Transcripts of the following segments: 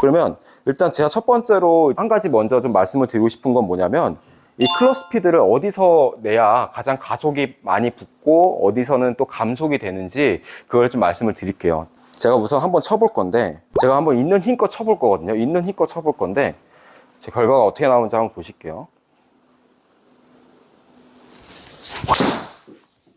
그러면 일단 제가 첫 번째로 한 가지 먼저 좀 말씀을 드리고 싶은 건 뭐냐면, 이 클럽 스피드를 어디서 내야 가장 가속이 많이 붙고 어디서는 또 감속이 되는지 그걸 좀 말씀을 드릴게요. 제가 우선 한번 쳐볼 건데, 제가 한번 있는 힘껏 쳐볼 거거든요. 있는 힘껏 쳐볼 건데 제 결과가 어떻게 나오는지 한번 보실게요.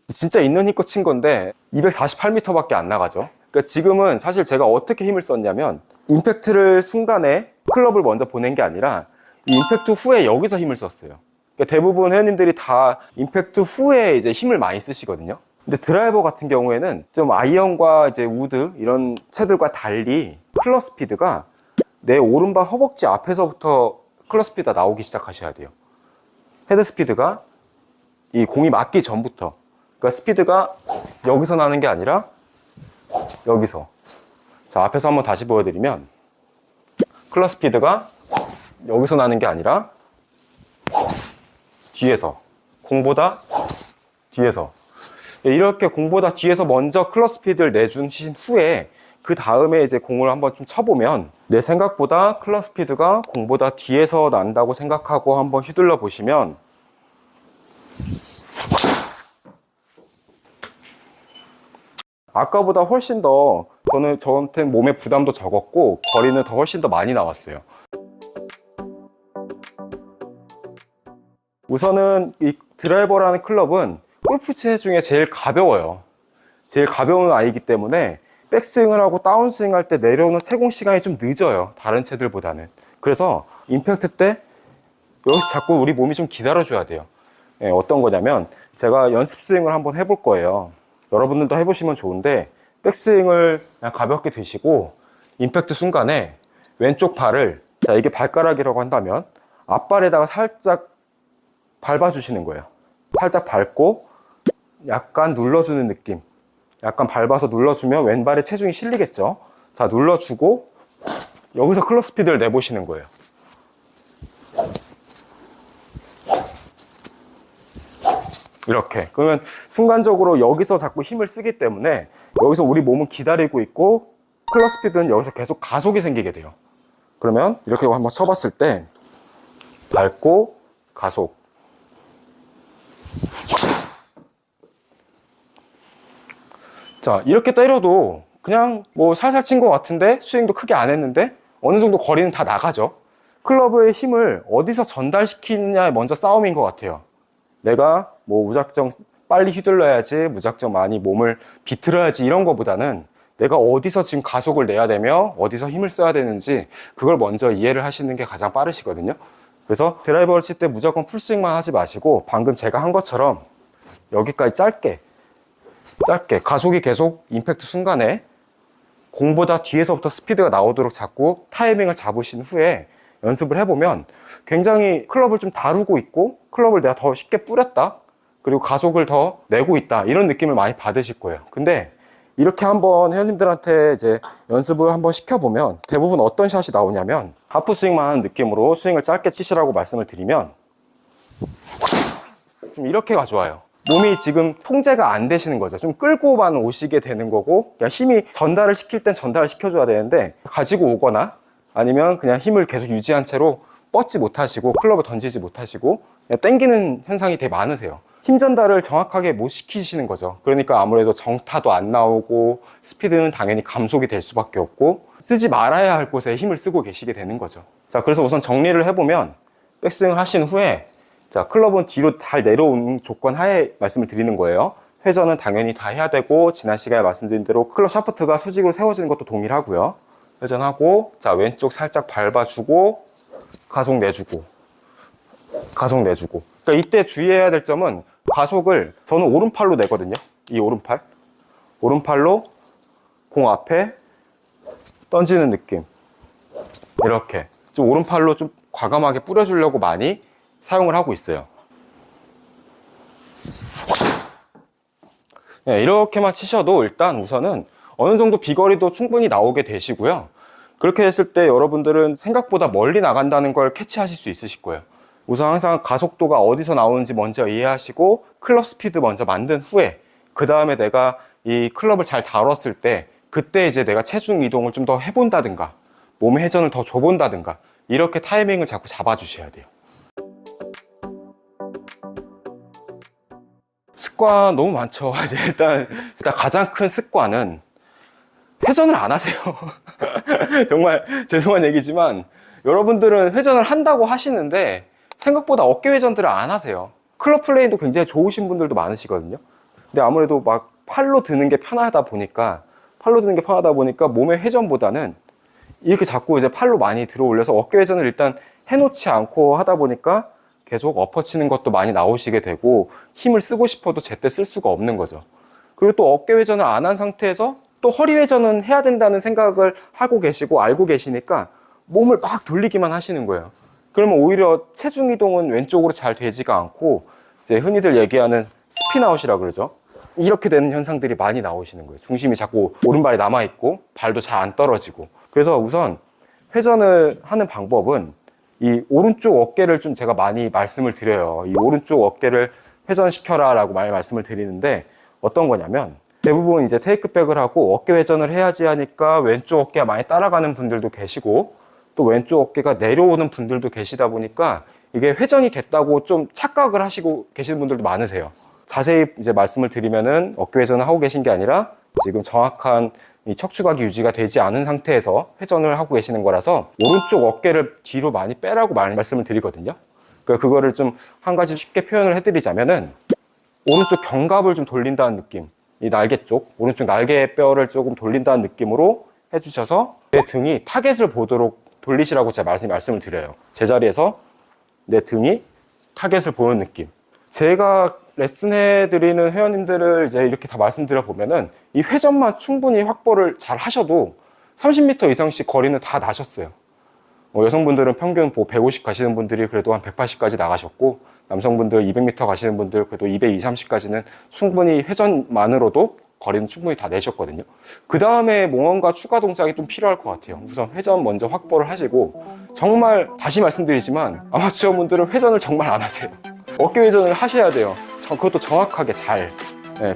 진짜 있는 힘껏 친 건데 248m 밖에 안 나가죠. 그러니까 지금은 사실 제가 어떻게 힘을 썼냐면, 임팩트를 순간에 클럽을 먼저 보낸 게 아니라 이 임팩트 후에 여기서 힘을 썼어요. 그러니까 대부분 회원님들이 다 임팩트 후에 이제 힘을 많이 쓰시거든요. 근데 드라이버 같은 경우에는 좀 아이언과 이제 우드 이런 채들과 달리 클럽 스피드가 내 오른발 허벅지 앞에서부터 클럽 스피드가 나오기 시작하셔야 돼요. 헤드 스피드가 이 공이 맞기 전부터. 그러니까 스피드가 여기서 나는 게 아니라 여기서. 자, 앞에서 한번 다시 보여드리면, 클럽 스피드가 여기서 나는 게 아니라 뒤에서, 공보다 뒤에서. 이렇게 공보다 뒤에서 먼저 클럽 스피드를 내주신 후에 그 다음에 이제 공을 한번 좀 쳐보면, 내 생각보다 클럽 스피드가 공보다 뒤에서 난다고 생각하고 한번 휘둘러 보시면, 아까보다 훨씬 더 저한테 몸에 부담도 적었고 거리는 더 훨씬 더 많이 나왔어요. 우선은 이 드라이버라는 클럽은 골프채 중에 제일 가벼워요. 제일 가벼운 아이기 때문에 백스윙을 하고 다운스윙 할 때 내려오는 채공 시간이 좀 늦어요, 다른 채들보다는. 그래서 임팩트 때 여기서 자꾸 우리 몸이 좀 기다려줘야 돼요. 어떤 거냐면, 제가 연습 스윙을 한번 해볼 거예요. 여러분들도 해보시면 좋은데, 백스윙을 그냥 가볍게 드시고 임팩트 순간에 왼쪽 발을, 자, 이게 발가락이라고 한다면 앞발에다가 살짝 밟아주시는 거예요. 살짝 밟고 약간 눌러주는 느낌. 약간 밟아서 눌러주면 왼발에 체중이 실리겠죠. 자, 눌러주고 여기서 클럽 스피드를 내보시는 거예요. 이렇게. 그러면 순간적으로 여기서 자꾸 힘을 쓰기 때문에 여기서 우리 몸은 기다리고 있고 클럽 스피드는 여기서 계속 가속이 생기게 돼요. 그러면 이렇게 한번 쳐봤을 때 밟고 가속. 자, 이렇게 때려도 그냥 뭐 살살 친 것 같은데 스윙도 크게 안 했는데 어느 정도 거리는 다 나가죠. 클럽의 힘을 어디서 전달시키느냐에 먼저 싸움인 것 같아요. 내가 뭐 무작정 빨리 휘둘러야지, 무작정 많이 몸을 비틀어야지 이런 거보다는 내가 어디서 지금 가속을 내야 되며 어디서 힘을 써야 되는지 그걸 먼저 이해를 하시는 게 가장 빠르시거든요. 그래서 드라이버를 칠 때 무조건 풀스윙만 하지 마시고 방금 제가 한 것처럼 여기까지 짧게 가속이 계속 임팩트 순간에 공보다 뒤에서부터 스피드가 나오도록 자꾸 타이밍을 잡으신 후에 연습을 해보면 굉장히 클럽을 좀 다루고 있고 클럽을 내가 더 쉽게 뿌렸다, 그리고 가속을 더 내고 있다, 이런 느낌을 많이 받으실 거예요. 근데 이렇게 한번 회원님들한테 이제 연습을 한번 시켜보면 대부분 어떤 샷이 나오냐면, 하프 스윙만 하는 느낌으로 스윙을 짧게 치시라고 말씀을 드리면 좀 이렇게가 좋아요. 몸이 지금 통제가 안 되시는 거죠. 좀 끌고만 오시게 되는 거고, 그냥 힘이 전달을 시킬 땐 전달을 시켜줘야 되는데 가지고 오거나 아니면 그냥 힘을 계속 유지한 채로 뻗지 못하시고 클럽을 던지지 못하시고 그냥 땡기는 현상이 되게 많으세요. 힘 전달을 정확하게 못 시키시는 거죠. 그러니까 아무래도 정타도 안 나오고 스피드는 당연히 감속이 될 수밖에 없고 쓰지 말아야 할 곳에 힘을 쓰고 계시게 되는 거죠. 자, 그래서 우선 정리를 해보면, 백스윙을 하신 후에 자, 클럽은 뒤로 잘 내려오는 조건 하에 말씀을 드리는 거예요. 회전은 당연히 다 해야 되고, 지난 시간에 말씀드린 대로 클럽 샤프트가 수직으로 세워지는 것도 동일하고요. 회전하고, 자, 왼쪽 살짝 밟아주고 가속 내주고 가속 내주고. 그러니까 이때 주의해야 될 점은, 가속을 저는 오른팔로 내거든요. 이 오른팔로 공 앞에 던지는 느낌. 이렇게 좀 오른팔로 좀 과감하게 뿌려주려고 많이 사용을 하고 있어요. 네, 이렇게만 치셔도 일단 우선은 어느 정도 비거리도 충분히 나오게 되시고요. 그렇게 했을 때 여러분들은 생각보다 멀리 나간다는 걸 캐치하실 수 있으실 거예요. 우선 항상 가속도가 어디서 나오는지 먼저 이해하시고 클럽 스피드 먼저 만든 후에 그 다음에 내가 이 클럽을 잘 다뤘을 때 그때 이제 내가 체중 이동을 좀 더 해본다든가 몸의 회전을 더 줘본다든가 이렇게 타이밍을 자꾸 잡아주셔야 돼요. 습관 너무 많죠. 이제 일단 가장 큰 습관은 회전을 안 하세요. 정말 죄송한 얘기지만 여러분들은 회전을 한다고 하시는데 생각보다 어깨 회전들을 안 하세요. 클럽 플레이도 굉장히 좋으신 분들도 많으시거든요. 근데 아무래도 막 팔로 드는 게 편하다 보니까 몸의 회전보다는 이렇게 자꾸 이제 팔로 많이 들어 올려서 어깨 회전을 일단 해놓지 않고 하다 보니까 계속 엎어치는 것도 많이 나오시게 되고 힘을 쓰고 싶어도 제때 쓸 수가 없는 거죠. 그리고 또 어깨 회전을 안 한 상태에서 또 허리 회전은 해야 된다는 생각을 하고 계시고 알고 계시니까 몸을 막 돌리기만 하시는 거예요. 그러면 오히려 체중 이동은 왼쪽으로 잘 되지가 않고 이제 흔히들 얘기하는 스피나웃이라고 그러죠. 이렇게 되는 현상들이 많이 나오시는 거예요. 중심이 자꾸 오른발에 남아있고 발도 잘 안 떨어지고. 그래서 우선 회전을 하는 방법은 이 오른쪽 어깨를 좀 제가 많이 말씀을 드려요. 이 오른쪽 어깨를 회전시켜라 라고 많이 말씀을 드리는데 어떤 거냐면 대부분 이제 테이크백을 하고 어깨 회전을 해야지 하니까 왼쪽 어깨가 많이 따라가는 분들도 계시고 또 왼쪽 어깨가 내려오는 분들도 계시다 보니까 이게 회전이 됐다고 좀 착각을 하시고 계시는 분들도 많으세요. 자세히 이제 말씀을 드리면은 어깨 회전을 하고 계신 게 아니라 지금 정확한 이 척추각이 유지가 되지 않은 상태에서 회전을 하고 계시는 거라서 오른쪽 어깨를 뒤로 많이 빼라고 많이 말씀을 드리거든요. 그러니까 그거를 좀 한 가지 쉽게 표현을 해드리자면은 오른쪽 견갑을 좀 돌린다는 느낌, 이 날개 쪽 오른쪽 날개뼈를 조금 돌린다는 느낌으로 해주셔서 내 등이 타겟을 보도록 돌리시라고 제가 말씀을 드려요. 제자리에서 내 등이 타겟을 보는 느낌. 제가 레슨해드리는 회원님들을 이제 이렇게 다 말씀드려 보면은 이 회전만 충분히 확보를 잘 하셔도 30m 이상씩 거리는 다 나셨어요. 여성분들은 평균 150 가시는 분들이 그래도 한 180까지 나가셨고, 남성분들 200m 가시는 분들 그래도 220, 30까지는 충분히 회전만으로도 거리는 충분히 다 내셨거든요. 그 다음에 뭔가 추가 동작이 좀 필요할 것 같아요. 우선 회전 먼저 확보를 하시고, 정말 다시 말씀드리지만 아마추어분들은 회전을 정말 안 하세요. 어깨 회전을 하셔야 돼요. 그것도 정확하게 잘.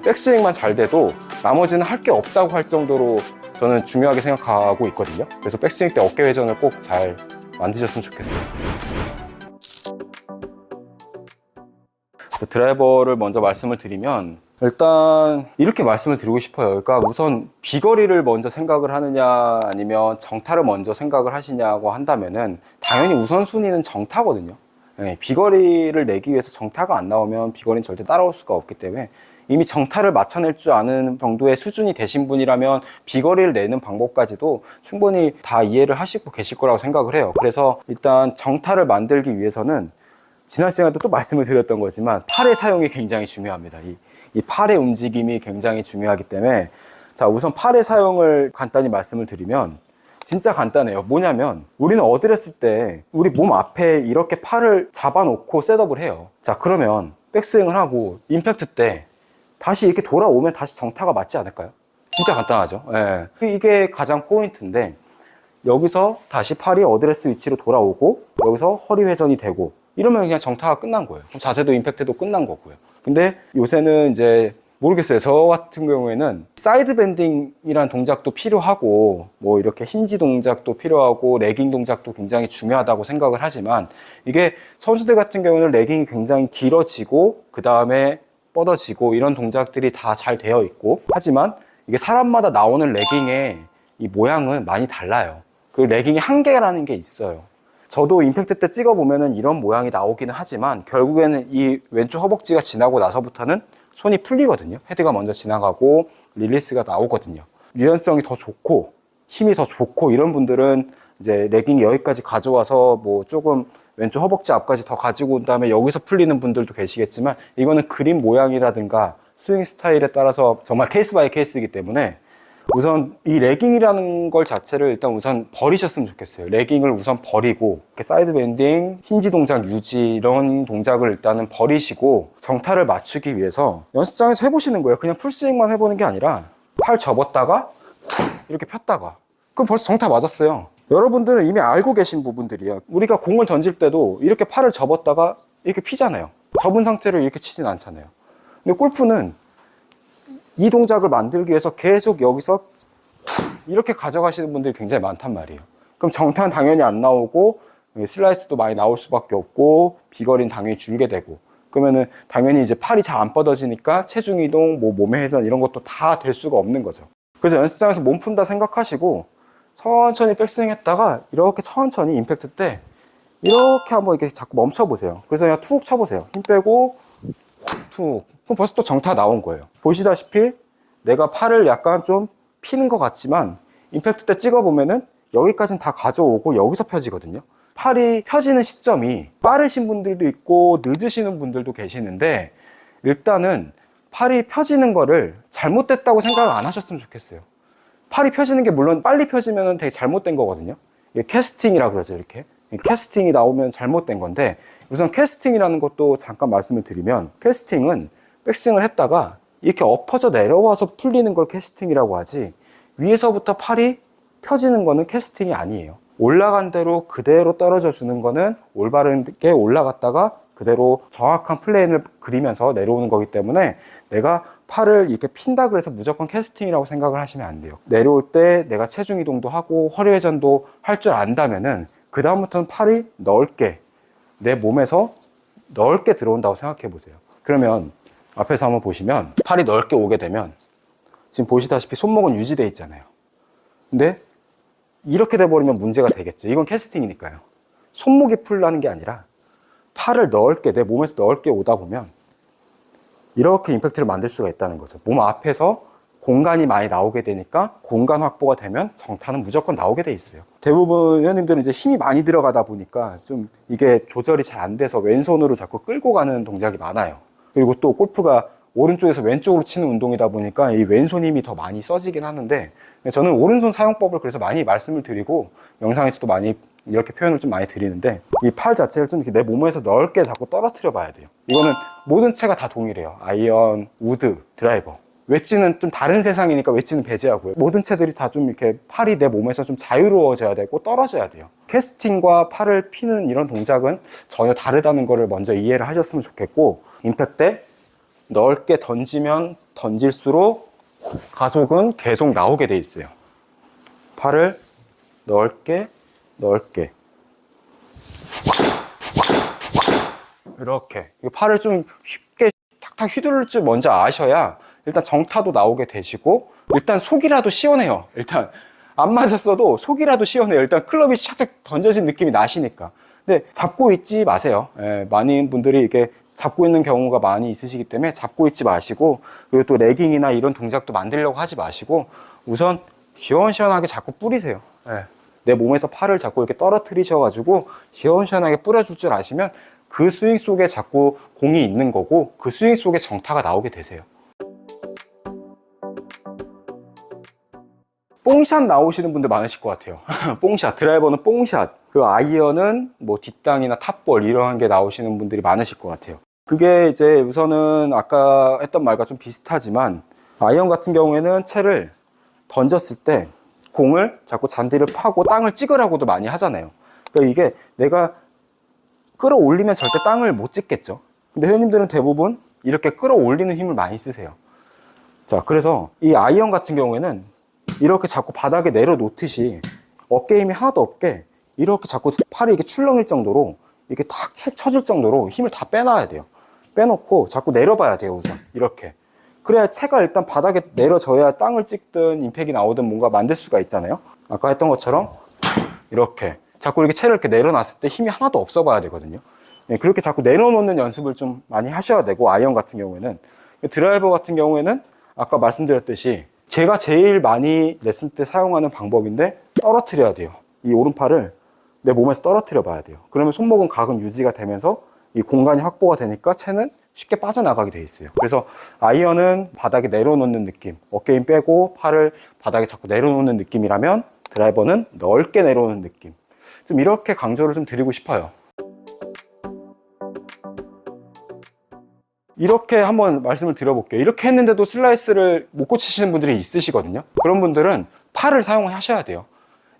백스윙만 잘 돼도 나머지는 할 게 없다고 할 정도로 저는 중요하게 생각하고 있거든요. 그래서 백스윙 때 어깨 회전을 꼭 잘 만드셨으면 좋겠어요. 그래서 드라이버를 먼저 말씀을 드리면 일단 이렇게 말씀을 드리고 싶어요. 그러니까 우선 비거리를 먼저 생각을 하느냐 아니면 정타를 먼저 생각을 하시냐고 한다면은 당연히 우선순위는 정타거든요. 비거리를 내기 위해서 정타가 안 나오면 비거리는 절대 따라올 수가 없기 때문에 이미 정타를 맞춰낼 줄 아는 정도의 수준이 되신 분이라면 비거리를 내는 방법까지도 충분히 다 이해를 하시고 계실 거라고 생각을 해요. 그래서 일단 정타를 만들기 위해서는 지난 시간에도 또 말씀을 드렸던 거지만 팔의 사용이 굉장히 중요합니다. 이 팔의 움직임이 굉장히 중요하기 때문에 자, 우선 팔의 사용을 간단히 말씀을 드리면 진짜 간단해요. 뭐냐면 우리는 어드레스 때 우리 몸 앞에 이렇게 팔을 잡아놓고 셋업을 해요. 자, 그러면 백스윙을 하고 임팩트 때 다시 이렇게 돌아오면 다시 정타가 맞지 않을까요? 진짜 간단하죠. 이게 가장 포인트인데 여기서 다시 팔이 어드레스 위치로 돌아오고 여기서 허리 회전이 되고 이러면 그냥 정타가 끝난 거예요. 자세도 임팩트도 끝난 거고요. 근데 요새는 이제 모르겠어요. 저 같은 경우에는 사이드 밴딩이라는 동작도 필요하고 뭐 이렇게 힌지 동작도 필요하고 레깅 동작도 굉장히 중요하다고 생각을 하지만 이게 선수들 같은 경우는 레깅이 굉장히 길어지고 그 다음에 뻗어지고 이런 동작들이 다 잘 되어 있고 하지만 이게 사람마다 나오는 레깅의 이 모양은 많이 달라요. 그 레깅의 한계라는 게 있어요. 저도 임팩트 때 찍어보면은 이런 모양이 나오기는 하지만 결국에는 이 왼쪽 허벅지가 지나고 나서부터는 손이 풀리거든요. 헤드가 먼저 지나가고 릴리스가 나오거든요. 유연성이 더 좋고 힘이 더 좋고 이런 분들은 이제 레깅이 여기까지 가져와서 뭐 조금 왼쪽 허벅지 앞까지 더 가지고 온 다음에 여기서 풀리는 분들도 계시겠지만 이거는 그림 모양이라든가 스윙 스타일에 따라서 정말 케이스 바이 케이스이기 때문에 우선 이 레깅이라는 걸 자체를 일단 우선 버리셨으면 좋겠어요. 레깅을 우선 버리고 이렇게 사이드 밴딩, 힌지 동작 유지 이런 동작을 일단은 버리시고 정타를 맞추기 위해서 연습장에서 해보시는 거예요. 그냥 풀스윙만 해보는 게 아니라 팔 접었다가 이렇게 폈다가 그럼 벌써 정타 맞았어요. 여러분들은 이미 알고 계신 부분들이에요. 우리가 공을 던질 때도 이렇게 팔을 접었다가 이렇게 피잖아요. 접은 상태로 이렇게 치진 않잖아요. 근데 골프는 이 동작을 만들기 위해서 계속 여기서 이렇게 가져가시는 분들이 굉장히 많단 말이에요. 그럼 정타는 당연히 안 나오고 슬라이스도 많이 나올 수밖에 없고 비거리는 당연히 줄게 되고, 그러면은 당연히 이제 팔이 잘 안 뻗어지니까 체중 이동, 뭐 몸의 회전 이런 것도 다 될 수가 없는 거죠. 그래서 연습장에서 몸 푼다 생각하시고 천천히 백스윙 했다가 이렇게 천천히 임팩트 때 이렇게 한번 이렇게 자꾸 멈춰 보세요. 그래서 그냥 툭 쳐보세요. 힘 빼고 툭. 그럼 벌써 또 정타 나온 거예요. 보시다시피 내가 팔을 약간 좀 피는 것 같지만 임팩트 때 찍어보면은 여기까지는 다 가져오고 여기서 펴지거든요. 팔이 펴지는 시점이 빠르신 분들도 있고 늦으시는 분들도 계시는데, 일단은 팔이 펴지는 거를 잘못됐다고 생각을 안 하셨으면 좋겠어요. 팔이 펴지는 게 물론 빨리 펴지면 되게 잘못된 거거든요. 이게 캐스팅이라고 그러죠. 이렇게 캐스팅이 나오면 잘못된 건데, 우선 캐스팅이라는 것도 잠깐 말씀을 드리면, 캐스팅은 백스윙을 했다가 이렇게 엎어져 내려와서 풀리는 걸 캐스팅이라고 하지, 위에서부터 팔이 펴지는 거는 캐스팅이 아니에요. 올라간 대로 그대로 떨어져 주는 거는 올바르게 올라갔다가 그대로 정확한 플레인을 그리면서 내려오는 거기 때문에, 내가 팔을 이렇게 핀다 그래서 무조건 캐스팅이라고 생각을 하시면 안 돼요. 내려올 때 내가 체중 이동도 하고 허리 회전도 할 줄 안다면은 그 다음부터는 팔이 넓게 내 몸에서 넓게 들어온다고 생각해 보세요. 그러면 앞에서 한번 보시면 팔이 넓게 오게 되면 지금 보시다시피 손목은 유지되어 있잖아요. 근데 이렇게 돼버리면 문제가 되겠죠. 이건 캐스팅이니까요. 손목이 풀라는 게 아니라 팔을 넓게, 내 몸에서 넓게 오다 보면 이렇게 임팩트를 만들 수가 있다는 거죠. 몸 앞에서 공간이 많이 나오게 되니까 공간 확보가 되면 정타는 무조건 나오게 돼 있어요. 대부분 회원님들은 이제 힘이 많이 들어가다 보니까 좀 이게 조절이 잘 안 돼서 왼손으로 자꾸 끌고 가는 동작이 많아요. 그리고 또 골프가 오른쪽에서 왼쪽으로 치는 운동이다 보니까 이 왼손 힘이 더 많이 써지긴 하는데, 저는 오른손 사용법을 그래서 많이 말씀을 드리고 영상에서도 많이 이렇게 표현을 좀 많이 드리는데, 이 팔 자체를 좀 이렇게 내 몸에서 넓게 자꾸 떨어뜨려 봐야 돼요. 이거는 모든 채가 다 동일해요. 아이언, 우드, 드라이버. 웨지는 좀 다른 세상이니까 웨지는 배제하고요. 모든 채들이 다 좀 이렇게 팔이 내 몸에서 좀 자유로워져야 되고 떨어져야 돼요. 캐스팅과 팔을 피는 이런 동작은 전혀 다르다는 거를 먼저 이해를 하셨으면 좋겠고, 임팩트 때 넓게 던지면 던질수록 가속은 계속 나오게 돼 있어요. 팔을 넓게 이렇게 팔을 좀 쉽게 탁탁 휘두를 줄 먼저 아셔야 일단 정타도 나오게 되시고, 일단 속이라도 시원해요. 일단 안 맞았어도 속이라도 시원해요. 일단 클럽이 착착 던져진 느낌이 나시니까. 근데 잡고 있지 마세요. 많은 분들이 이렇게 잡고 있는 경우가 많이 있으시기 때문에 잡고 있지 마시고, 그리고 또 레깅이나 이런 동작도 만들려고 하지 마시고 우선 시원시원하게 자꾸 뿌리세요. 내 몸에서 팔을 자꾸 이렇게 떨어뜨리셔가지고 시원시원하게 뿌려줄 줄 아시면 그 스윙 속에 자꾸 공이 있는 거고, 그 스윙 속에 정타가 나오게 되세요. 뽕샷 나오시는 분들 많으실 것 같아요. 뽕샷, 드라이버는 뽕샷, 그 아이언은 뭐 뒷땅이나 탑볼 이런 게 나오시는 분들이 많으실 것 같아요. 그게 이제 우선은 아까 했던 말과 좀 비슷하지만, 아이언 같은 경우에는 채를 던졌을 때 공을 자꾸 잔디를 파고 땅을 찍으라고도 많이 하잖아요. 그러니까 이게 내가 끌어올리면 절대 땅을 못 찍겠죠. 근데 회원님들은 대부분 이렇게 끌어올리는 힘을 많이 쓰세요. 자, 그래서 이 아이언 같은 경우에는 이렇게 자꾸 바닥에 내려놓듯이 어깨 힘이 하나도 없게 이렇게 자꾸 팔이 이렇게 출렁일 정도로 이렇게 탁 축 처질 정도로 힘을 다 빼놔야 돼요. 빼놓고 자꾸 내려봐야 돼요. 우선 이렇게. 그래야 채가 일단 바닥에 내려져야 땅을 찍든 임팩이 나오든 뭔가 만들 수가 있잖아요. 아까 했던 것처럼 이렇게 자꾸 이렇게 채를 이렇게 내려놨을 때 힘이 하나도 없어 봐야 되거든요. 그렇게 자꾸 내려놓는 연습을 좀 많이 하셔야 되고, 아이언 같은 경우에는. 드라이버 같은 경우에는 아까 말씀드렸듯이 제가 제일 많이 레슨 때 사용하는 방법인데, 떨어뜨려야 돼요. 이 오른팔을 내 몸에서 떨어뜨려 봐야 돼요. 그러면 손목은 각은 유지가 되면서 이 공간이 확보가 되니까 채는 쉽게 빠져나가게 돼 있어요. 그래서 아이언은 바닥에 내려놓는 느낌, 어깨 힘 빼고 팔을 바닥에 자꾸 내려놓는 느낌이라면, 드라이버는 넓게 내려오는 느낌. 좀 이렇게 강조를 좀 드리고 싶어요. 이렇게 한번 말씀을 드려볼게요. 이렇게 했는데도 슬라이스를 못 고치시는 분들이 있으시거든요. 그런 분들은 팔을 사용하셔야 돼요.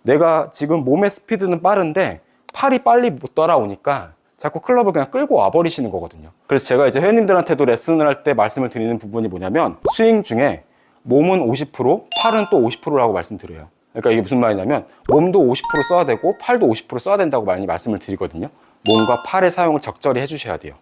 내가 지금 몸의 스피드는 빠른데 팔이 빨리 못 따라오니까 자꾸 클럽을 그냥 끌고 와버리시는 거거든요. 그래서 제가 이제 회원님들한테도 레슨을 할 때 말씀을 드리는 부분이 뭐냐면, 스윙 중에 몸은 50%, 팔은 또 50%라고 말씀드려요. 그러니까 이게 무슨 말이냐면 몸도 50% 써야 되고 팔도 50% 써야 된다고 많이 말씀을 드리거든요. 몸과 팔의 사용을 적절히 해주셔야 돼요.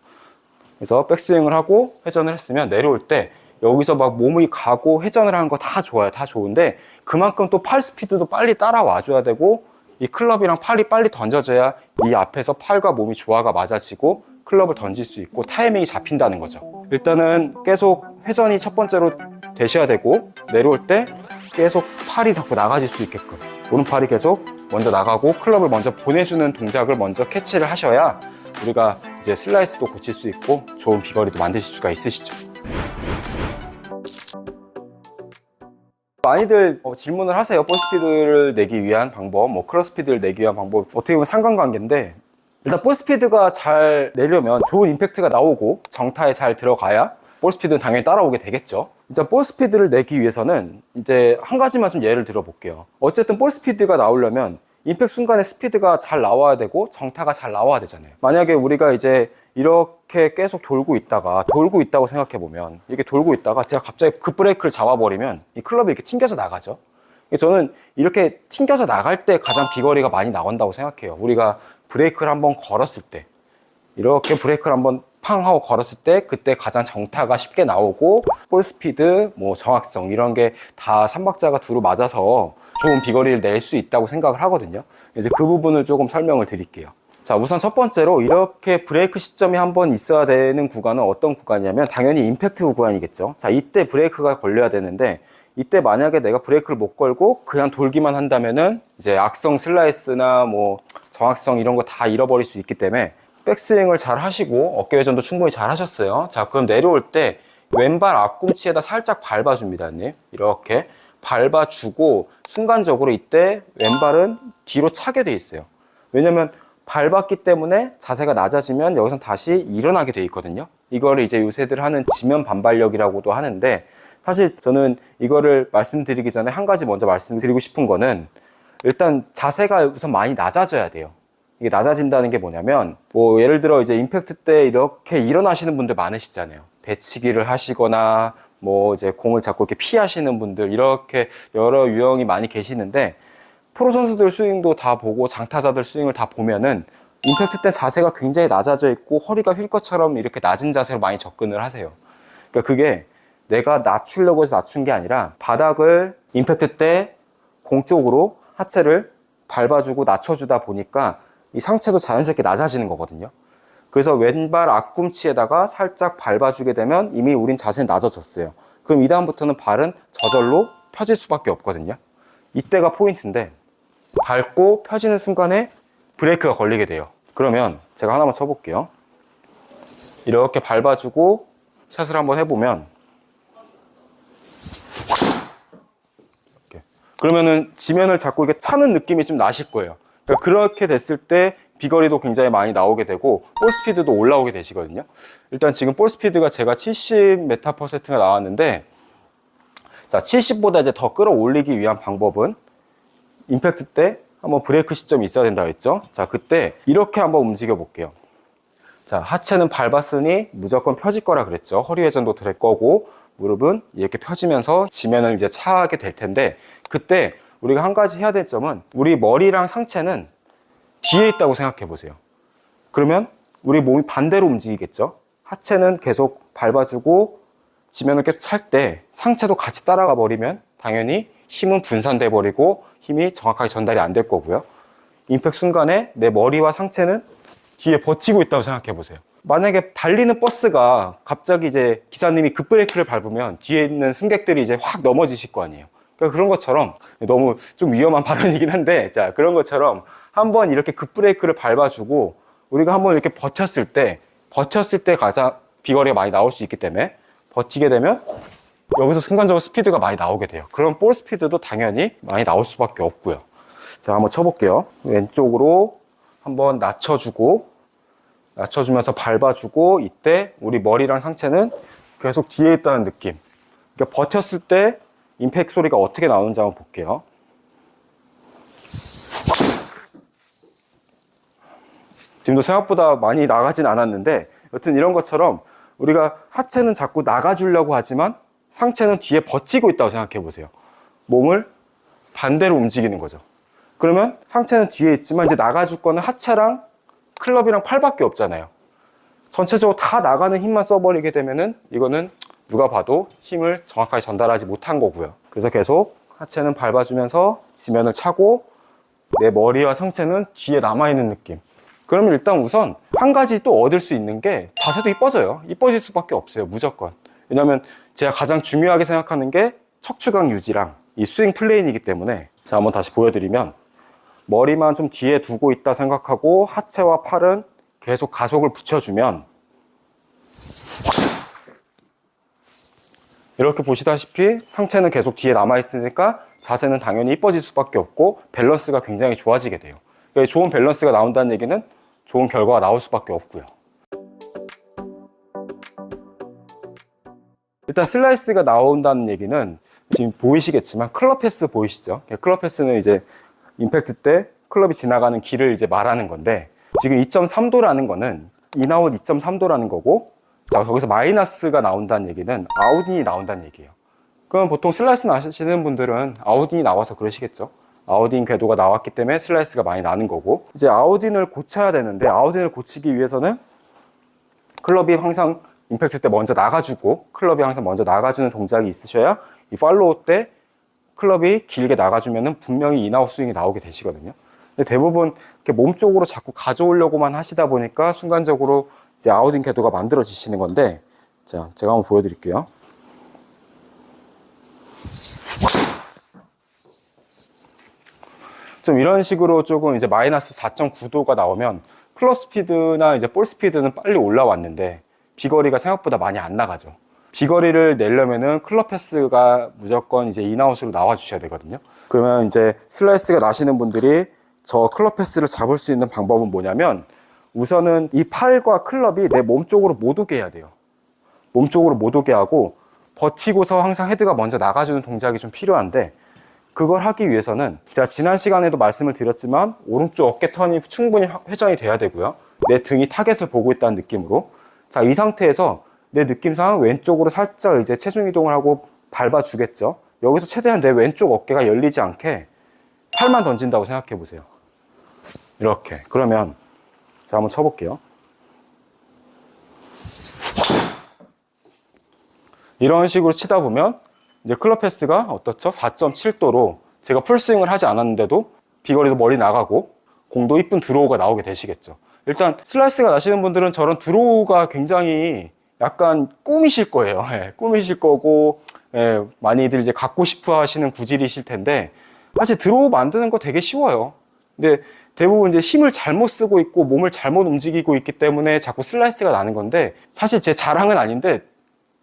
그래서 백스윙을 하고 회전을 했으면 내려올 때 여기서 막 몸이 가고 회전을 하는 거 다 좋아요. 다 좋은데 그만큼 또 팔 스피드도 빨리 따라와 줘야 되고 이 클럽이랑 팔이 빨리 던져져야 이 앞에서 팔과 몸이 조화가 맞아지고 클럽을 던질 수 있고 타이밍이 잡힌다는 거죠. 일단은 계속 회전이 첫 번째로 되셔야 되고 내려올 때 계속 팔이 자꾸 나가질 수 있게끔 오른팔이 계속 먼저 나가고 클럽을 먼저 보내주는 동작을 먼저 캐치를 하셔야 우리가 이제 슬라이스도 고칠 수 있고 좋은 비거리도 만드실 수가 있으시죠. 많이들 질문을 하세요. 볼 스피드를 내기 위한 방법, 클럽 스피드를 내기 위한 방법, 어떻게 보면 상관관계인데 일단 볼 스피드가 잘 내려면 좋은 임팩트가 나오고 정타에 잘 들어가야 볼 스피드는 당연히 따라오게 되겠죠. 일단 볼 스피드를 내기 위해서는 이제 한 가지만 좀 예를 들어 볼게요. 어쨌든 볼 스피드가 나오려면 임팩트 순간에 스피드가 잘 나와야 되고 정타가 잘 나와야 되잖아요. 만약에 우리가 이제 이렇게 계속 돌고 있다고 생각해 보면 이렇게 돌고 있다가 제가 갑자기 급 브레이크를 잡아버리면 이 클럽이 이렇게 튕겨져 나가죠. 저는 이렇게 튕겨져 나갈 때 가장 비거리가 많이 나온다고 생각해요. 우리가 브레이크를 한번 걸었을 때 이렇게 브레이크를 한번 팡 하고 걸었을 때 그때 가장 정타가 쉽게 나오고 볼 스피드, 정확성 이런 게 다 삼박자가 두루 맞아서 좋은 비거리를 낼 수 있다고 생각을 하거든요. 이제 그 부분을 조금 설명을 드릴게요. 자, 우선 첫 번째로 이렇게 브레이크 시점이 한번 있어야 되는 구간은 어떤 구간이냐면 당연히 임팩트 구간이겠죠. 자, 이때 브레이크가 걸려야 되는데 이때 만약에 내가 브레이크를 못 걸고 그냥 돌기만 한다면은 이제 악성 슬라이스나 정확성 이런 거 다 잃어버릴 수 있기 때문에 백스윙을 잘 하시고 어깨 회전도 충분히 잘 하셨어요. 자, 그럼 내려올 때 왼발 앞꿈치에다 살짝 밟아줍니다. 이렇게 밟아주고 순간적으로 이때 왼발은 뒤로 차게 돼 있어요. 왜냐면 밟았기 때문에 자세가 낮아지면 여기서 다시 일어나게 돼 있거든요. 이거를 이제 요새들 하는 지면 반발력이라고도 하는데 사실 저는 이거를 말씀드리기 전에 한 가지 먼저 말씀드리고 싶은 거는 일단 자세가 우선 많이 낮아져야 돼요. 이게 낮아진다는 게 뭐냐면 예를 들어 이제 임팩트 때 이렇게 일어나시는 분들 많으시잖아요. 배치기를 하시거나 이제 공을 잡고 이렇게 피하시는 분들 이렇게 여러 유형이 많이 계시는데 프로 선수들 스윙도 다 보고 장타자들 스윙을 다 보면은 임팩트 때 자세가 굉장히 낮아져 있고 허리가 휠 것처럼 이렇게 낮은 자세로 많이 접근을 하세요. 그러니까 그게 내가 낮추려고 해서 낮춘 게 아니라 바닥을 임팩트 때 공 쪽으로 하체를 밟아주고 낮춰주다 보니까 이 상체도 자연스럽게 낮아지는 거거든요. 그래서 왼발 앞꿈치에다가 살짝 밟아주게 되면 이미 우린 자세는 낮아졌어요. 그럼 이 다음부터는 발은 저절로 펴질 수밖에 없거든요. 이때가 포인트인데 밟고 펴지는 순간에 브레이크가 걸리게 돼요. 그러면 제가 하나만 쳐볼게요. 이렇게 밟아주고 샷을 한번 해보면 이렇게. 그러면은 지면을 잡고 이렇게 차는 느낌이 좀 나실 거예요. 그러니까 그렇게 됐을 때 비거리도 굉장히 많이 나오게 되고 볼 스피드도 올라오게 되시거든요. 일단 지금 볼 스피드가 제가 70m/s가 나왔는데 자, 70보다 이제 더 끌어올리기 위한 방법은 임팩트 때 한번 브레이크 시점이 있어야 된다 그랬죠. 자, 그때 이렇게 한번 움직여 볼게요. 자, 하체는 밟았으니 무조건 펴질 거라 그랬죠. 허리 회전도 될 거고 무릎은 이렇게 펴지면서 지면을 이제 차게 될 텐데 그때 우리가 한 가지 해야 될 점은 우리 머리랑 상체는 뒤에 있다고 생각해 보세요. 그러면 우리 몸이 반대로 움직이겠죠. 하체는 계속 밟아주고 지면을 계속 찰 때 상체도 같이 따라가 버리면 당연히 힘은 분산돼 버리고 힘이 정확하게 전달이 안 될 거고요. 임팩트 순간에 내 머리와 상체는 뒤에 버티고 있다고 생각해 보세요. 만약에 달리는 버스가 갑자기 이제 기사님이 급브레이크를 밟으면 뒤에 있는 승객들이 이제 확 넘어지실 거 아니에요. 그러니까 그런 것처럼 너무 좀 위험한 발언이긴 한데 자, 그런 것처럼 한번 이렇게 급브레이크를 밟아주고 우리가 한번 이렇게 버텼을 때 가장 비거리가 많이 나올 수 있기 때문에 버티게 되면 여기서 순간적으로 스피드가 많이 나오게 돼요. 그럼 볼 스피드도 당연히 많이 나올 수밖에 없고요. 자, 한번 쳐볼게요. 왼쪽으로 한번 낮춰주면서 밟아주고 이때 우리 머리랑 상체는 계속 뒤에 있다는 느낌. 그러니까 버텼을 때 임팩트 소리가 어떻게 나오는지 한번 볼게요. 지금도 생각보다 많이 나가진 않았는데 여튼 이런 것처럼 우리가 하체는 자꾸 나가주려고 하지만 상체는 뒤에 버티고 있다고 생각해 보세요. 몸을 반대로 움직이는 거죠. 그러면 상체는 뒤에 있지만 이제 나가줄 거는 하체랑 클럽이랑 팔밖에 없잖아요. 전체적으로 다 나가는 힘만 써버리게 되면은 이거는 누가 봐도 힘을 정확하게 전달하지 못한 거고요. 그래서 계속 하체는 밟아주면서 지면을 차고 내 머리와 상체는 뒤에 남아있는 느낌. 그러면 일단 우선 한 가지 또 얻을 수 있는 게 자세도 이뻐져요. 이뻐질 수밖에 없어요, 무조건. 왜냐면 제가 가장 중요하게 생각하는 게 척추각 유지랑 이 스윙 플레인이기 때문에. 자, 한번 다시 보여드리면 머리만 좀 뒤에 두고 있다 생각하고 하체와 팔은 계속 가속을 붙여주면 이렇게 보시다시피 상체는 계속 뒤에 남아있으니까 자세는 당연히 이뻐질 수밖에 없고 밸런스가 굉장히 좋아지게 돼요. 좋은 밸런스가 나온다는 얘기는 좋은 결과가 나올 수밖에 없고요. 일단 슬라이스가 나온다는 얘기는 지금 보이시겠지만 클럽 패스 보이시죠? 클럽 패스는 이제 임팩트 때 클럽이 지나가는 길을 이제 말하는 건데 지금 2.3도라는 거는 인아웃 2.3도라는 거고, 자, 거기서 마이너스가 나온다는 얘기는 아웃인이 나온다는 얘기예요. 그럼 보통 슬라이스 나시는 분들은 아웃인이 나와서 그러시겠죠? 아웃인 궤도가 나왔기 때문에 슬라이스가 많이 나는 거고, 이제 아웃인을 고쳐야 되는데 아웃인을 고치기 위해서는 클럽이 항상 임팩트 때 먼저 나가주고 클럽이 항상 먼저 나가주는 동작이 있으셔야 이 팔로우 때 클럽이 길게 나가주면 분명히 인아웃 스윙이 나오게 되시거든요. 근데 대부분 이렇게 몸 쪽으로 자꾸 가져오려고만 하시다 보니까 순간적으로 이제 아웃인 궤도가 만들어지시는 건데, 자, 제가 한번 보여드릴게요. 좀 이런 식으로 조금 이제 마이너스 4.9도가 나오면 클럽 스피드나 이제 볼 스피드는 빨리 올라왔는데 비거리가 생각보다 많이 안 나가죠. 비거리를 내려면은 클럽 패스가 무조건 이제 인아웃으로 나와 주셔야 되거든요. 그러면 이제 슬라이스가 나시는 분들이 저 클럽 패스를 잡을 수 있는 방법은 뭐냐면, 우선은 이 팔과 클럽이 내 몸 쪽으로 못 오게 해야 돼요. 몸 쪽으로 못 오게 하고 버티고서 항상 헤드가 먼저 나가주는 동작이 좀 필요한데, 그걸 하기 위해서는 제가 지난 시간에도 말씀을 드렸지만 오른쪽 어깨 턴이 충분히 회전이 돼야 되고요. 내 등이 타겟을 보고 있다는 느낌으로. 자, 이 상태에서 내 느낌상 왼쪽으로 살짝 이제 체중 이동을 하고 밟아주겠죠. 여기서 최대한 내 왼쪽 어깨가 열리지 않게 팔만 던진다고 생각해 보세요. 이렇게. 그러면 자, 한번 쳐볼게요. 이런 식으로 치다 보면 이제 클럽 패스가 어떻죠? 4.7도로 제가 풀스윙을 하지 않았는데도 비거리도 멀리 나가고 공도 이쁜 드로우가 나오게 되시겠죠. 일단 슬라이스가 나시는 분들은 저런 드로우가 굉장히 약간 꿈이실 거예요. 예, 꿈이실 거고, 예, 많이들 이제 갖고 싶어 하시는 구질이실 텐데, 사실 드로우 만드는 거 되게 쉬워요. 근데 대부분 이제 힘을 잘못 쓰고 있고 몸을 잘못 움직이고 있기 때문에 자꾸 슬라이스가 나는 건데, 사실 제 자랑은 아닌데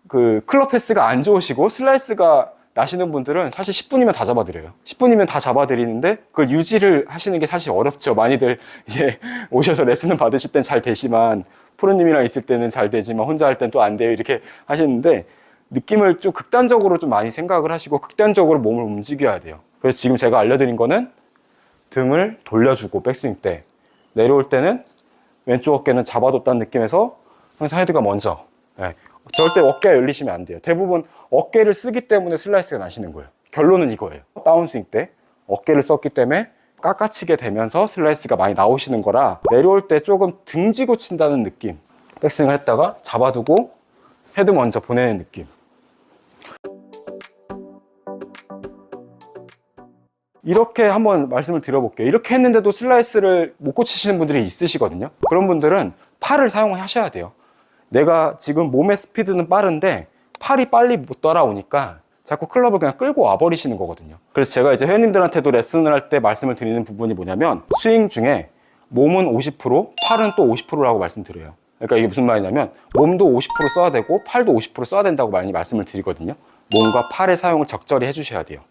그 클럽 패스가 안 좋으시고 슬라이스가 나시는 분들은 사실 10분이면 다 잡아드려요. 10분이면 다 잡아드리는데 그걸 유지를 하시는 게 사실 어렵죠. 많이들 이제 오셔서 레슨을 받으실 땐 잘 되지만, 프로님이랑 있을 때는 잘 되지만 혼자 할 땐 또 안 돼요. 이렇게 하시는데 느낌을 좀 극단적으로 좀 많이 생각을 하시고 극단적으로 몸을 움직여야 돼요. 그래서 지금 제가 알려드린 거는 등을 돌려주고 백스윙 때 내려올 때는 왼쪽 어깨는 잡아뒀다는 느낌에서 항상 헤드가 먼저, 네. 절대 어깨가 열리시면 안 돼요. 대부분 어깨를 쓰기 때문에 슬라이스가 나시는 거예요. 결론은 이거예요. 다운스윙 때 어깨를 썼기 때문에 깎아치게 되면서 슬라이스가 많이 나오시는 거라, 내려올 때 조금 등지고 친다는 느낌, 백스윙을 했다가 잡아두고 헤드 먼저 보내는 느낌. 이렇게 한번 말씀을 드려볼게요. 이렇게 했는데도 슬라이스를 못 고치시는 분들이 있으시거든요. 그런 분들은 팔을 사용하셔야 돼요. 내가 지금 몸의 스피드는 빠른데 팔이 빨리 못 따라오니까 자꾸 클럽을 그냥 끌고 와버리시는 거거든요. 그래서 제가 이제 회원님들한테도 레슨을 할 때 말씀을 드리는 부분이 뭐냐면, 스윙 중에 몸은 50%, 팔은 또 50%라고 말씀드려요. 그러니까 이게 무슨 말이냐면 몸도 50% 써야 되고 팔도 50% 써야 된다고 많이 말씀을 드리거든요. 몸과 팔의 사용을 적절히 해주셔야 돼요.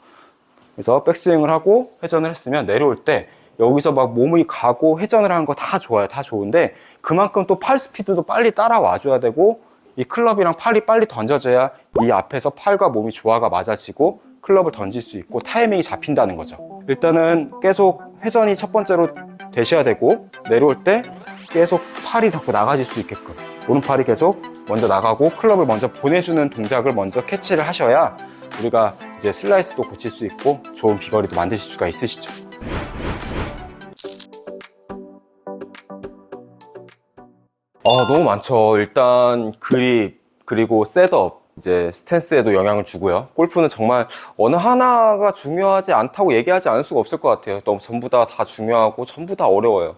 그래서 백스윙을 하고 회전을 했으면 내려올 때 여기서 막 몸이 가고 회전을 하는 거 다 좋아요. 다 좋은데 그만큼 또 팔 스피드도 빨리 따라와줘야 되고, 이 클럽이랑 팔이 빨리 던져져야 이 앞에서 팔과 몸이 조화가 맞아지고 클럽을 던질 수 있고 타이밍이 잡힌다는 거죠. 일단은 계속 회전이 첫 번째로 되셔야 되고, 내려올 때 계속 팔이 자꾸 나가질 수 있게끔 오른팔이 계속 먼저 나가고 클럽을 먼저 보내주는 동작을 먼저 캐치를 하셔야 우리가 이제 슬라이스도 고칠 수 있고 좋은 비거리도 만드실 수가 있으시죠. 너무 많죠. 일단 그립, 그리고 셋업, 이제 스탠스에도 영향을 주고요. 골프는 정말 어느 하나가 중요하지 않다고 얘기하지 않을 수가 없을 것 같아요. 너무 전부 다 중요하고 전부 다 어려워요.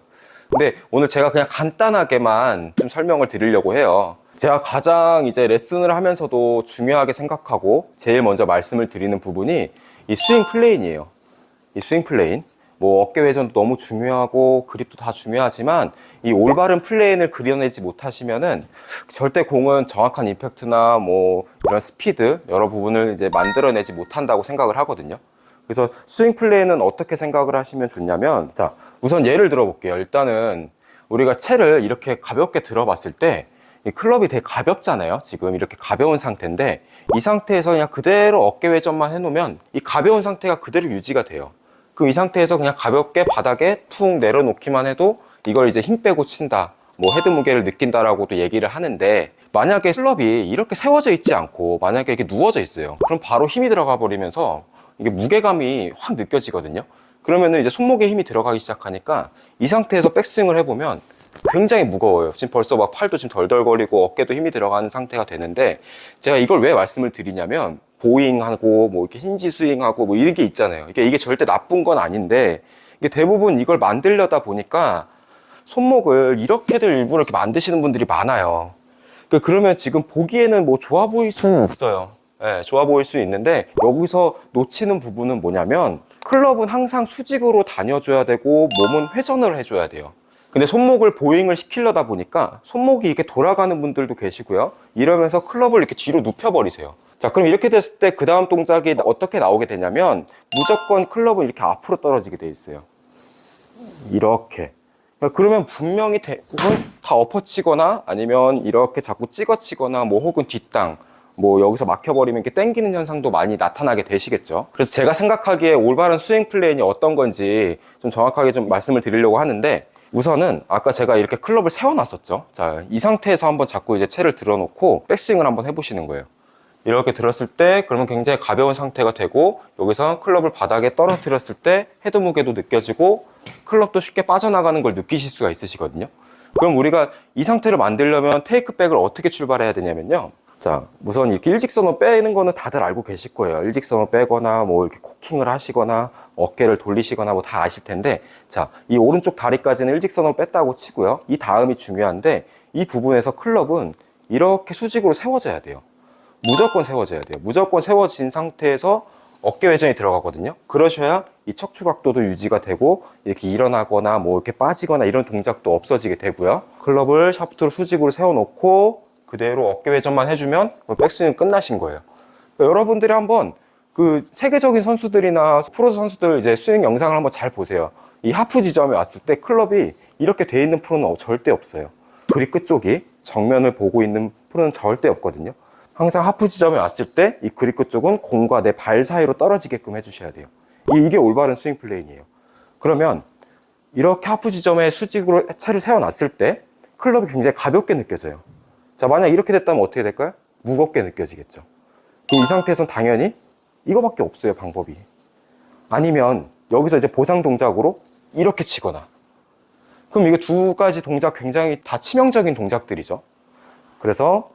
근데 오늘 제가 그냥 간단하게만 좀 설명을 드리려고 해요. 제가 가장 이제 레슨을 하면서도 중요하게 생각하고 제일 먼저 말씀을 드리는 부분이 이 스윙 플레인이에요. 이 스윙 플레인. 뭐 어깨 회전도 너무 중요하고 그립도 다 중요하지만 이 올바른 플레인을 그려내지 못하시면은 절대 공은 정확한 임팩트나 뭐 이런 스피드 여러 부분을 이제 만들어내지 못한다고 생각을 하거든요. 그래서 스윙 플레이는 어떻게 생각을 하시면 좋냐면, 자, 우선 예를 들어 볼게요. 일단은 우리가 채를 이렇게 가볍게 들어봤을 때 이 클럽이 되게 가볍잖아요. 지금 이렇게 가벼운 상태인데 이 상태에서 그냥 그대로 어깨 회전만 해놓으면 이 가벼운 상태가 그대로 유지가 돼요. 그럼 이 상태에서 그냥 가볍게 바닥에 툭 내려놓기만 해도 이걸 이제 힘 빼고 친다, 뭐 헤드 무게를 느낀다라고도 얘기를 하는데, 만약에 클럽이 이렇게 세워져 있지 않고 만약에 이렇게 누워져 있어요. 그럼 바로 힘이 들어가 버리면서 이게 무게감이 확 느껴지거든요. 그러면은 이제 손목에 힘이 들어가기 시작하니까 이 상태에서 백스윙을 해보면 굉장히 무거워요. 지금 벌써 막 팔도 지금 덜덜거리고 어깨도 힘이 들어가는 상태가 되는데, 제가 이걸 왜 말씀을 드리냐면 보잉하고 뭐 이렇게 힌지 스윙하고 뭐 이런 게 있잖아요. 이게 절대 나쁜 건 아닌데 이게 대부분 이걸 만들려다 보니까 손목을 이렇게들 일부러 이렇게 만드시는 분들이 많아요. 그러면 지금 보기에는 뭐 좋아 보일 수는 없어요. 네, 좋아 보일 수 있는데 여기서 놓치는 부분은 뭐냐면 클럽은 항상 수직으로 다녀줘야 되고 몸은 회전을 해줘야 돼요. 근데 손목을 보잉을 시키려다 보니까 손목이 이렇게 돌아가는 분들도 계시고요. 이러면서 클럽을 이렇게 뒤로 눕혀버리세요. 자, 그럼 이렇게 됐을 때 그 다음 동작이 어떻게 나오게 되냐면 무조건 클럽은 이렇게 앞으로 떨어지게 돼 있어요. 이렇게. 그러면 분명히 대부분 다 엎어치거나 아니면 이렇게 자꾸 찍어치거나 뭐 혹은 뒷땅, 뭐 여기서 막혀버리면 이렇게 당기는 현상도 많이 나타나게 되시겠죠. 그래서 제가 생각하기에 올바른 스윙 플레인이 어떤 건지 좀 정확하게 좀 말씀을 드리려고 하는데, 우선은 아까 제가 이렇게 클럽을 세워놨었죠. 자, 이 상태에서 한번 자꾸 이제 채를 들어놓고 백스윙을 한번 해보시는 거예요. 이렇게 들었을 때 그러면 굉장히 가벼운 상태가 되고, 여기서 클럽을 바닥에 떨어뜨렸을 때 헤드 무게도 느껴지고 클럽도 쉽게 빠져나가는 걸 느끼실 수가 있으시거든요. 그럼 우리가 이 상태를 만들려면 테이크백을 어떻게 출발해야 되냐면요, 자, 우선 이렇게 일직선으로 빼는 거는 다들 알고 계실 거예요. 일직선으로 빼거나 뭐 이렇게 코킹을 하시거나 어깨를 돌리시거나 뭐 다 아실 텐데, 자, 이 오른쪽 다리까지는 일직선으로 뺐다고 치고요. 이 다음이 중요한데, 이 부분에서 클럽은 이렇게 수직으로 세워져야 돼요. 무조건 세워져야 돼요. 무조건 세워진 상태에서 어깨 회전이 들어가거든요. 그러셔야 이 척추 각도도 유지가 되고 이렇게 일어나거나 뭐 이렇게 빠지거나 이런 동작도 없어지게 되고요. 클럽을 샤프트로 수직으로 세워놓고 그대로 어깨 회전만 해주면 백스윙은 끝나신 거예요. 그러니까 여러분들이 한번 그 세계적인 선수들이나 프로 선수들 이제 스윙 영상을 한번 잘 보세요. 이 하프 지점에 왔을 때 클럽이 이렇게 돼 있는 프로는 절대 없어요. 그립 끝쪽이 정면을 보고 있는 프로는 절대 없거든요. 항상 하프 지점에 왔을 때 이 그립 끝쪽은 공과 내 발 사이로 떨어지게끔 해주셔야 돼요. 이게 올바른 스윙 플레인이에요. 그러면 이렇게 하프 지점에 수직으로 채를 세워놨을 때 클럽이 굉장히 가볍게 느껴져요. 자, 만약 이렇게 됐다면 어떻게 될까요? 무겁게 느껴지겠죠. 그럼 이 상태에서는 당연히 이거밖에 없어요, 방법이. 아니면 여기서 이제 보상 동작으로 이렇게 치거나. 그럼 이게 두 가지 동작 굉장히 다 치명적인 동작들이죠. 그래서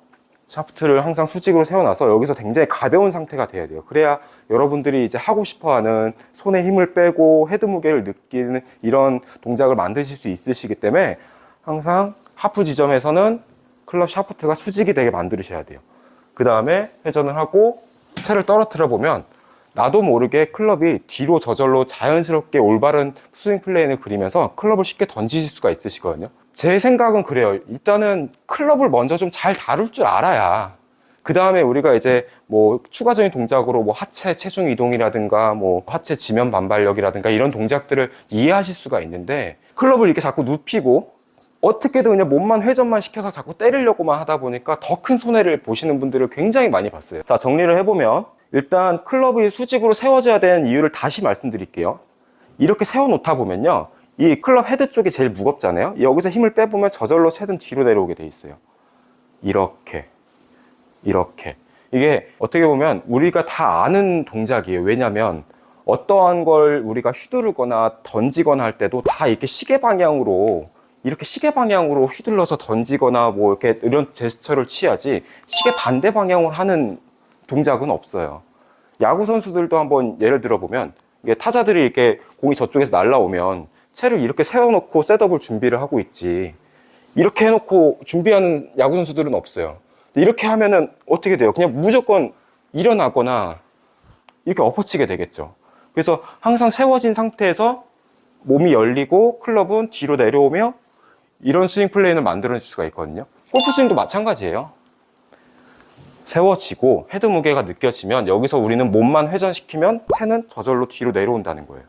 샤프트를 항상 수직으로 세워놔서 여기서 굉장히 가벼운 상태가 돼야 돼요. 그래야 여러분들이 이제 하고 싶어하는 손에 힘을 빼고 헤드 무게를 느끼는 이런 동작을 만드실 수 있으시기 때문에 항상 하프 지점에서는 클럽 샤프트가 수직이 되게 만드셔야 돼요. 그 다음에 회전을 하고 채를 떨어뜨려 보면 나도 모르게 클럽이 뒤로 저절로 자연스럽게 올바른 스윙 플레인을 그리면서 클럽을 쉽게 던지실 수가 있으시거든요. 제 생각은 그래요. 일단은 클럽을 먼저 좀 잘 다룰 줄 알아야 그 다음에 우리가 이제 뭐 추가적인 동작으로 뭐 하체 체중 이동이라든가 뭐 하체 지면 반발력이라든가 이런 동작들을 이해하실 수가 있는데, 클럽을 이렇게 자꾸 눕히고 어떻게든 그냥 몸만 회전만 시켜서 자꾸 때리려고만 하다 보니까 더 큰 손해를 보시는 분들을 굉장히 많이 봤어요. 자, 정리를 해보면 일단 클럽이 수직으로 세워져야 되는 이유를 다시 말씀드릴게요. 이렇게 세워놓다 보면요, 이 클럽 헤드 쪽이 제일 무겁잖아요. 여기서 힘을 빼보면 저절로 채든 뒤로 내려오게 돼 있어요. 이렇게 이게 어떻게 보면 우리가 다 아는 동작이에요. 왜냐면 어떠한 걸 우리가 휘두르거나 던지거나 할 때도 다 이렇게 시계 방향으로 휘둘러서 던지거나 뭐 이렇게 이런 제스처를 취하지 시계 반대 방향으로 하는 동작은 없어요. 야구 선수들도 한번 예를 들어 보면 이게 타자들이 이렇게 공이 저쪽에서 날라오면 채를 이렇게 세워놓고 셋업을 준비를 하고 있지, 이렇게 해놓고 준비하는 야구 선수들은 없어요. 이렇게 하면은 어떻게 돼요? 그냥 무조건 일어나거나 이렇게 엎어치게 되겠죠. 그래서 항상 세워진 상태에서 몸이 열리고 클럽은 뒤로 내려오며 이런 스윙 플레이를 만들어낼 수가 있거든요. 골프 스윙도 마찬가지예요. 세워지고 헤드 무게가 느껴지면 여기서 우리는 몸만 회전시키면 채는 저절로 뒤로 내려온다는 거예요.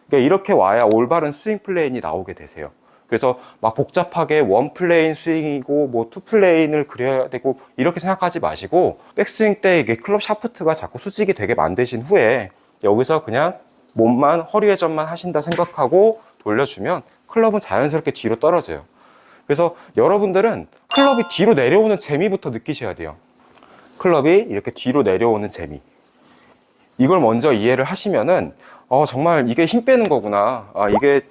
그러니까 이렇게 와야 올바른 스윙 플레인이 나오게 되세요. 그래서 막 복잡하게 원 플레인 스윙이고 뭐 투 플레인을 그려야 되고 이렇게 생각하지 마시고, 백스윙 때 이게 클럽 샤프트가 자꾸 수직이 되게 만드신 후에 여기서 그냥 몸만 허리 회전만 하신다 생각하고 돌려주면 클럽은 자연스럽게 뒤로 떨어져요. 그래서 여러분들은 클럽이 뒤로 내려오는 재미부터 느끼셔야 돼요. 클럽이 이렇게 뒤로 내려오는 재미, 이걸 먼저 이해를 하시면은 정말 이게 힘 빼는 거구나, 이게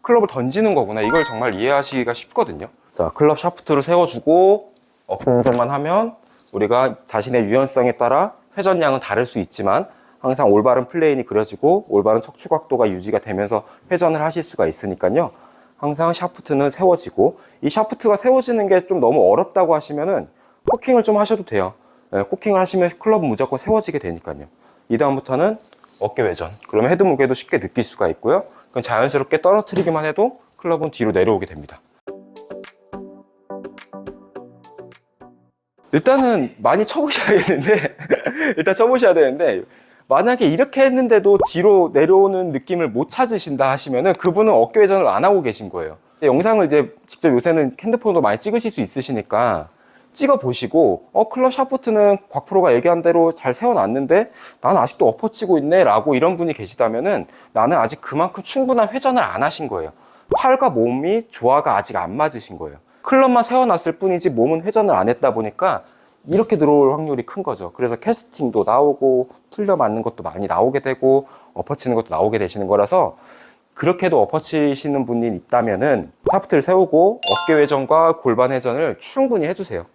클럽을 던지는 거구나, 이걸 정말 이해하시기가 쉽거든요. 자, 클럽 샤프트를 세워주고 어깨 회전만 하면 우리가 자신의 유연성에 따라 회전량은 다를 수 있지만 항상 올바른 플레인이 그려지고 올바른 척추 각도가 유지가 되면서 회전을 하실 수가 있으니까요. 항상 샤프트는 세워지고, 이 샤프트가 세워지는 게 좀 너무 어렵다고 하시면은 코킹을 좀 하셔도 돼요. 코킹을 하시면 클럽은 무조건 세워지게 되니까요. 이 다음부터는 어깨 회전, 그러면 헤드 무게도 쉽게 느낄 수가 있고요. 그럼 자연스럽게 떨어뜨리기만 해도 클럽은 뒤로 내려오게 됩니다. 일단은 많이 쳐보셔야겠는데 일단 쳐보셔야 되는데, 만약에 이렇게 했는데도 뒤로 내려오는 느낌을 못 찾으신다 하시면은 그분은 어깨 회전을 안 하고 계신 거예요. 영상을 이제 직접 요새는 핸드폰으로 많이 찍으실 수 있으시니까 찍어 보시고, 클럽 샤프트는 곽프로가 얘기한 대로 잘 세워놨는데 나는 아직도 엎어치고 있네 라고 이런 분이 계시다면은 나는 아직 그만큼 충분한 회전을 안 하신 거예요. 팔과 몸이 조화가 아직 안 맞으신 거예요. 클럽만 세워놨을 뿐이지 몸은 회전을 안 했다 보니까 이렇게 들어올 확률이 큰 거죠. 그래서 캐스팅도 나오고 풀려 맞는 것도 많이 나오게 되고 엎어치는 것도 나오게 되시는 거라서, 그렇게도 엎어치시는 분이 있다면은 샤프트를 세우고 어깨 회전과 골반 회전을 충분히 해주세요.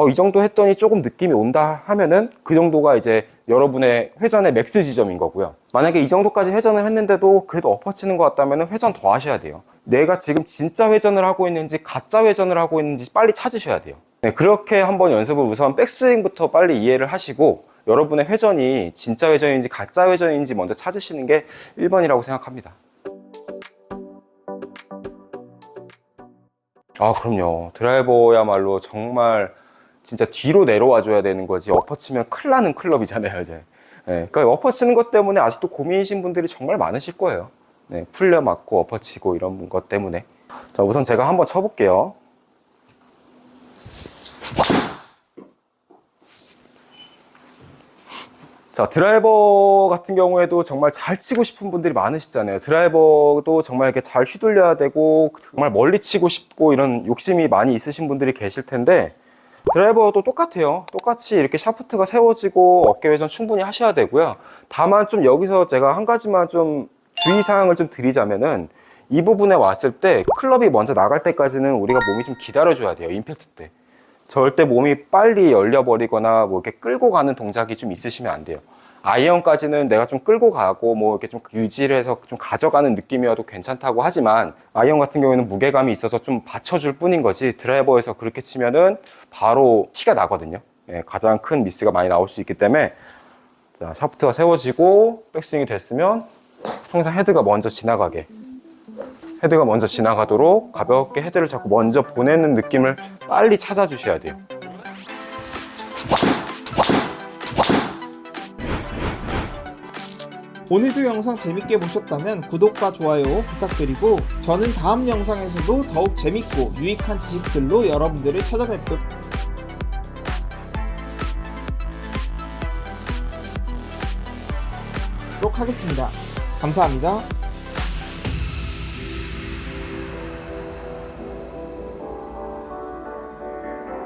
이 정도 했더니 조금 느낌이 온다 하면은 그 정도가 이제 여러분의 회전의 맥스 지점인 거고요. 만약에 이 정도까지 회전을 했는데도 그래도 엎어치는 것 같다면은 회전 더 하셔야 돼요. 내가 지금 진짜 회전을 하고 있는지 가짜 회전을 하고 있는지 빨리 찾으셔야 돼요. 네, 그렇게 한번 연습을 우선 백스윙부터 빨리 이해를 하시고 여러분의 회전이 진짜 회전인지 가짜 회전인지 먼저 찾으시는 게 1번이라고 생각합니다. 그럼요. 드라이버야말로 정말 진짜 뒤로 내려와 줘야 되는 거지, 엎어치면 큰일 나는 클럽이잖아요, 이제. 네, 그러니까 엎어치는 것 때문에 아직도 고민이신 분들이 정말 많으실 거예요. 네, 풀려 맞고 엎어치고 이런 것 때문에. 자, 우선 제가 한번 쳐볼게요. 자, 드라이버 같은 경우에도 정말 잘 치고 싶은 분들이 많으시잖아요. 드라이버도 정말 이렇게 잘 휘둘려야 되고 정말 멀리 치고 싶고 이런 욕심이 많이 있으신 분들이 계실 텐데, 드라이버도 똑같아요. 똑같이 이렇게 샤프트가 세워지고 어깨 회전 충분히 하셔야 되고요. 다만 좀 여기서 제가 한 가지만 좀 주의사항을 좀 드리자면은, 이 부분에 왔을 때 클럽이 먼저 나갈 때까지는 우리가 몸이 좀 기다려줘야 돼요. 임팩트 때 절대 몸이 빨리 열려버리거나 뭐 이렇게 끌고 가는 동작이 좀 있으시면 안 돼요. 아이언까지는 내가 좀 끌고 가고 뭐 이렇게 좀 유지를 해서 좀 가져가는 느낌이어도 괜찮다고 하지만, 아이언 같은 경우에는 무게감이 있어서 좀 받쳐줄 뿐인 거지, 드라이버에서 그렇게 치면은 바로 티가 나거든요. 예, 가장 큰 미스가 많이 나올 수 있기 때문에. 자, 샤프트가 세워지고 백스윙이 됐으면 항상 헤드가 먼저 지나가도록 가볍게 헤드를 자꾸 먼저 보내는 느낌을 빨리 찾아주셔야 돼요. 오늘도 영상 재밌게 보셨다면 구독과 좋아요 부탁드리고, 저는 다음 영상에서도 더욱 재밌고 유익한 지식들로 여러분들을 찾아뵙도록 하겠습니다. 감사합니다.